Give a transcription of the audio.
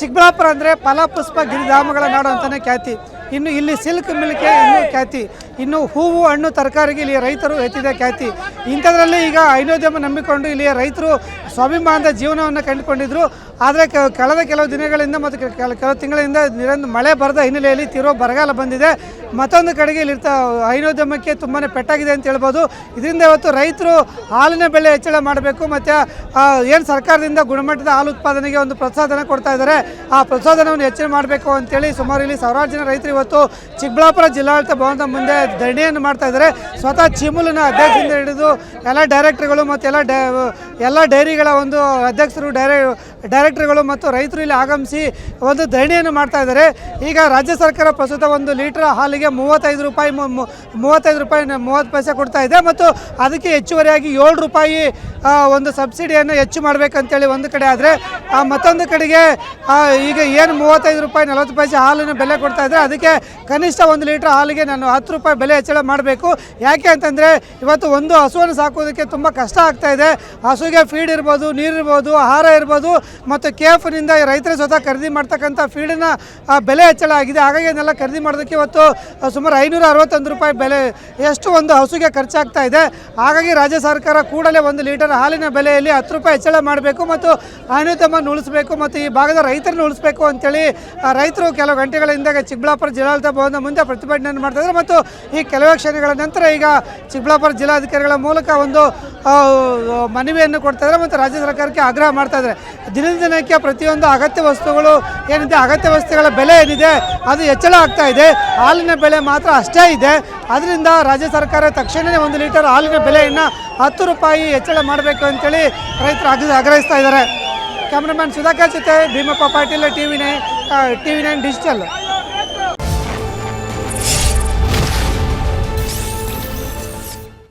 ಚಿಕ್ಕಬಳ್ಳಾಪುರ ಅಂದರೆ ಫಲಪುಷ್ಪ ಗಿರಿಧಾಮಗಳ ನಾಡು ಅಂತಲೇ ಖ್ಯಾತಿ. ಇನ್ನು ಇಲ್ಲಿ ಸಿಲ್ಕ್ ಮಿಲ್ಗೆ ಇನ್ನೂ ಖ್ಯಾತಿ. ಇನ್ನು ಹೂವು ಹಣ್ಣು ತರಕಾರಿಗೆ ಇಲ್ಲಿಯ ರೈತರು ಎತ್ತಿದೆ ಖ್ಯಾತಿ. ಇಂಥದ್ರಲ್ಲಿ ಈಗ ಹೈನೋದ್ಯಮ ನಂಬಿಕೊಂಡು ಇಲ್ಲಿಯ ರೈತರು ಸ್ವಾಭಿಮಾನದ ಜೀವನವನ್ನು ಕಂಡುಕೊಂಡಿದ್ದರು. ಆದರೆ ಕಳೆದ ಕೆಲವು ದಿನಗಳಿಂದ ಮತ್ತು ಕೆಲವು ತಿಂಗಳಿಂದ ಮಳೆ ಬರದ ಹಿನ್ನೆಲೆಯಲ್ಲಿ ತೀವ್ರ ಬರಗಾಲ ಬಂದಿದೆ. ಮತ್ತೊಂದು ಕಡೆಗೆ ಇಲ್ಲಿರ್ತ ಹೈನೋದ್ಯಮಕ್ಕೆ ತುಂಬಾ ಪೆಟ್ಟಾಗಿದೆ ಅಂತ ಹೇಳ್ಬೋದು. ಇದರಿಂದ ಇವತ್ತು ರೈತರು ಹಾಲಿನ ಬೆಲೆ ಹೆಚ್ಚಳ ಮಾಡಬೇಕು ಮತ್ತು ಏನು ಸರ್ಕಾರದಿಂದ ಗುಣಮಟ್ಟದ ಹಾಲು ಉತ್ಪಾದನೆಗೆ ಒಂದು ಪ್ರೋತ್ಸಾಹನ ಕೊಡ್ತಾ ಇದ್ದಾರೆ, ಆ ಪ್ರೋತ್ಸಾಹನವನ್ನು ಹೆಚ್ಚಳ ಮಾಡಬೇಕು ಅಂತೇಳಿ ಸುಮಾರು ಇಲ್ಲಿ ಸಾವಿರಾರು ಜನ ರೈತರು ಇವತ್ತು ಚಿಕ್ಕಬಳ್ಳಾಪುರ ಜಿಲ್ಲಾಡಳಿತ ಭವನದ ಮುಂದೆ ಧರಣಿಯನ್ನು ಮಾಡ್ತಾ ಇದ್ದಾರೆ. ಸ್ವತಃ ಚಿಮುಲಿನ ಅಧ್ಯಕ್ಷರಿಂದ ಹಿಡಿದು ಎಲ್ಲ ಡೈರೆಕ್ಟರ್ಗಳು ಮತ್ತು ಎಲ್ಲ ಡೈರಿಗಳ ಒಂದು ಅಧ್ಯಕ್ಷರು ಡೈರೆಕ್ಟರ್ಗಳು ಮತ್ತು ರೈತರು ಇಲ್ಲಿ ಆಗಮಿಸಿ ಒಂದು ಧರಣಿಯನ್ನು ಮಾಡ್ತಾ ಇದ್ದಾರೆ. ಈಗ ರಾಜ್ಯ ಸರ್ಕಾರ ಪ್ರಸ್ತುತ 1 ಲೀಟರ್ ಹಾಲಿಗೆ 35 ರೂಪಾಯಿ 30 ಪೈಸೆ ಕೊಡ್ತಾ ಇದೆ ಮತ್ತು ಅದಕ್ಕೆ ಹೆಚ್ಚುವರಿಯಾಗಿ 7 ರೂಪಾಯಿ ಒಂದು ಸಬ್ಸಿಡಿಯನ್ನು ಹೆಚ್ಚು ಮಾಡಬೇಕಂತೇಳಿ ಒಂದು ಕಡೆ ಆದರೆ, ಮತ್ತೊಂದು ಕಡೆಗೆ ಈಗ ಏನು 35 ರೂಪಾಯಿ 40 ಪೈಸೆ ಹಾಲಿನ ಬೆಲೆ ಕೊಡ್ತಾ ಇದ್ದಾರೆ, ಅದಕ್ಕೆ ಕನಿಷ್ಠ 1 ಲೀಟರ್ ಹಾಲಿಗೆ ನಾನು 10 ರೂಪಾಯಿ ಬೆಲೆ ಹೆಚ್ಚಳ ಮಾಡಬೇಕು. ಯಾಕೆ ಅಂತಂದರೆ ಇವತ್ತು ಒಂದು ಹಸುವನ್ನು ಸಾಕೋದಕ್ಕೆ ತುಂಬ ಕಷ್ಟ ಆಗ್ತಾ ಇದೆ. ಹಸುಗೆ ಫೀಡ್ ಇರ್ಬೋದು, ನೀರು ಇರ್ಬೋದು, ಆಹಾರ ಇರ್ಬೋದು ಮತ್ತು KFನಿಂದ ರೈತರು ಸ್ವತಃ ಖರೀದಿ ಮಾಡ್ತಕ್ಕಂಥ ಫೀಡಿನ ಬೆಲೆ ಹೆಚ್ಚಳ ಆಗಿದೆ. ಹಾಗಾಗಿ ಅದನ್ನೆಲ್ಲ ಖರೀದಿ ಮಾಡೋದಕ್ಕೆ ಇವತ್ತು ಸುಮಾರು 561 ರೂಪಾಯಿ ಬೆಲೆ ಎಷ್ಟು ಒಂದು ಹಸುಗೆ ಖರ್ಚಾಗ್ತಾ ಇದೆ. ಹಾಗಾಗಿ ರಾಜ್ಯ ಸರ್ಕಾರ ಕೂಡಲೇ 1 ಲೀಟರ್ ಹಾಲಿನ ಬೆಲೆಯಲ್ಲಿ 10 ರೂಪಾಯಿ ಹೆಚ್ಚಳ ಮಾಡಬೇಕು ಮತ್ತು ಹೈನೋದ್ಯಮವನ್ನು ಉಳಿಸಬೇಕು ಮತ್ತು ಈ ಭಾಗದ ರೈತರನ್ನು ಉಳಿಸಬೇಕು ಅಂತೇಳಿ ರೈತರು ಕೆಲವು ಗಂಟೆಗಳಿಂದ ಚಿಕ್ಕಬಳ್ಳಾಪುರ ಜಿಲ್ಲಾಡಳಿತ ಭವನದ ಮುಂದೆ ಪ್ರತಿಭಟನೆಯನ್ನು ಮಾಡ್ತಾಯಿದ್ದಾರೆ. ಮತ್ತು ಈ ಕೆಲವೇ ಕ್ಷಣಗಳ ನಂತರ ಈಗ ಚಿಕ್ಕಬಳ್ಳಾಪುರ ಜಿಲ್ಲಾಧಿಕಾರಿಗಳ ಮೂಲಕ ಒಂದು ಮನವಿಯನ್ನು ಕೊಡ್ತಾಯಿದ್ದಾರೆ ಮತ್ತು ರಾಜ್ಯ ಸರ್ಕಾರಕ್ಕೆ ಆಗ್ರಹ ಮಾಡ್ತಾಯಿದ್ದಾರೆ. ದಿನಕ್ಕೆ ಪ್ರತಿಯೊಂದು ಅಗತ್ಯ ವಸ್ತುಗಳು ಏನಿದೆ, ಅಗತ್ಯ ವಸ್ತುಗಳ ಬೆಲೆ ಏನಿದೆ ಅದು ಹೆಚ್ಚಳ ಆಗ್ತಾ ಇದೆ, ಹಾಲಿನ ಬೆಲೆ ಮಾತ್ರ ಅಷ್ಟೇ ಇದೆ. ಅದರಿಂದ ರಾಜ್ಯ ಸರ್ಕಾರ ತಕ್ಷಣವೇ 1 ಲೀಟರ್ ಹಾಲಿನ ಬೆಲೆಯನ್ನು 10 ರೂಪಾಯಿ ಹೆಚ್ಚಳ ಮಾಡಬೇಕು ಅಂತೇಳಿ ರೈತರು ಆಗ್ರಹಿಸ್ತಾ ಇದ್ದಾರೆ. ಕ್ಯಾಮ್ರಾಮನ್ ಸುಧಾಕರ್ ಜೊತೆ ಭೀಮಪ್ಪ ಪಾಟೀಲ್, TV9 ಡಿಜಿಟಲ್.